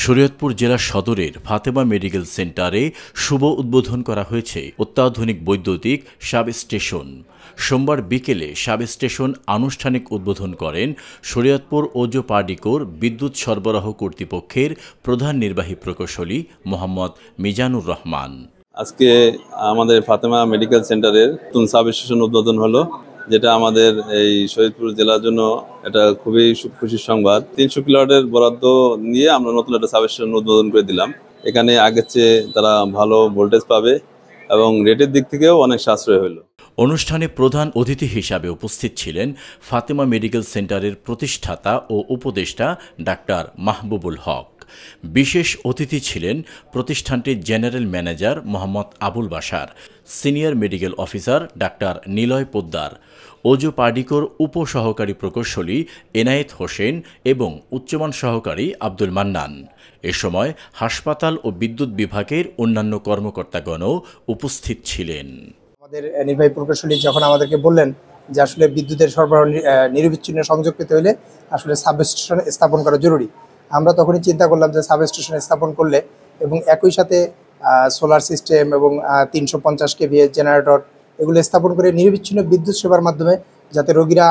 শরীয়তপুর জেলা সদরের ফাতেমা মেডিকেল সেন্টারে শুভ উদ্বোধন করা হয়েছে অত্যাধুনিক বৈদ্যুতিক সাব স্টেশন। সোমবার বিকেলে সাব স্টেশন আনুষ্ঠানিক উদ্বোধন করেন শরীয়তপুর ওজো পার্ডিকোর বিদ্যুৎ সরবরাহ কর্তৃপক্ষের প্রধান নির্বাহী প্রকৌশলী মোহাম্মদ মিজানুর রহমান। আজকে আমাদের ফাতেমা মেডিকেল সেন্টারের নতুন সাব স্টেশন উদ্বোধন হলো, যেটা আমাদের এই শরীয়তপুর জেলার জন্য এটা খুবই খুশির সংবাদ। 300 কিলোওয়াটের বরাদ্দ নিয়ে আমরা নতুন একটা সাব স্টেশন উদ্বোধন করে দিলাম। এখানে আগের চেয়ে তারা ভালো ভোল্টেজ পাবে এবং রেটের দিক থেকেও অনেক সাশ্রয় হলো। অনুষ্ঠানে প্রধান অতিথি হিসাবে উপস্থিত ছিলেন ফাতেমা মেডিকেল সেন্টারের প্রতিষ্ঠাতা ও উপদেষ্টা ডাক্তার মাহবুবুল হক। বিশেষ অতিথি ছিলেন প্রতিষ্ঠানটির general manager Mohammad Abul Bashar, senior medical officer ডাক্তার নিলয় পোদ্দার, ওজো পার্ডিকোর উপসহকারী প্রকৌশলী এনায়েত হোসেন এবং উচ্চমান সহকারী আব্দুল মান্নান। এ সময় হাসপাতাল ও বিদ্যুৎ বিভাগের অন্যান্য কর্মকর্তাগণও উপস্থিত ছিলেন। আমাদের নির্বাহী প্রকৌশলী যখন আমাদেরকে বললেন যে আসলে বিদ্যুতের সরবরাহ নিরবিচ্ছিন্ন সংযোগ পেতে হলে আসলে সাব স্টেশন স্থাপন করা জরুরি, আমরা তখনই চিন্তা করলাম যে সাব স্টেশন স্থাপন করলে এবং একই সাথে সোলার সিস্টেম এবং 350 কেভিএ জেনারেটর এগুলো স্থাপন করে নিরবিচ্ছিন্ন বিদ্যুৎ সেবার মাধ্যমে যাতে রোগীরা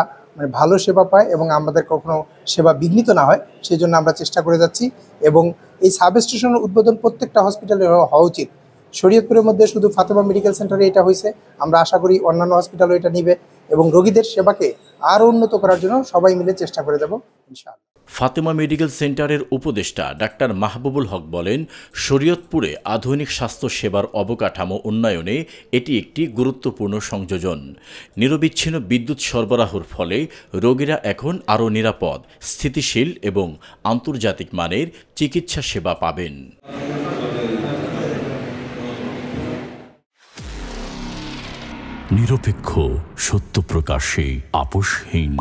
ভালো সেবা পায় এবং আমাদের কখনো সেবা বিঘ্নিত না হয়, সেই জন্য আমরা চেষ্টা করে যাচ্ছি। এবং এই সাব স্টেশনের উদ্বোধন প্রত্যেকটা হসপিটালে হওয়া উচিত। শরীয়তপুরের মধ্যে শুধু ফাতেমা মেডিকেল সেন্টারে এটা হয়েছে, আমরা আশা করি অন্যান্য হসপিটালও এটা নিবে এবং রোগীদের সেবাকে আরও উন্নত করার জন্য সবাই মিলে চেষ্টা করে যাব ইনশাআল্লাহ। ফাতেমা মেডিকেল সেন্টারের উপদেষ্টা ডাক্তার মাহবুবুল হক বলেন, শরীয়তপুরে আধুনিক স্বাস্থ্য সেবার অবকাঠামো উন্নয়নে এটি একটি গুরুত্বপূর্ণ সংযোজন। নিরবিচ্ছিন্ন বিদ্যুৎ সরবরাহের ফলে রোগীরা এখন আরও নিরাপদ, স্থিতিশীল এবং আন্তর্জাতিক মানের চিকিৎসা সেবা পাবেন। নিরপেক্ষ, সত্য প্রকাশে আপোষহীন।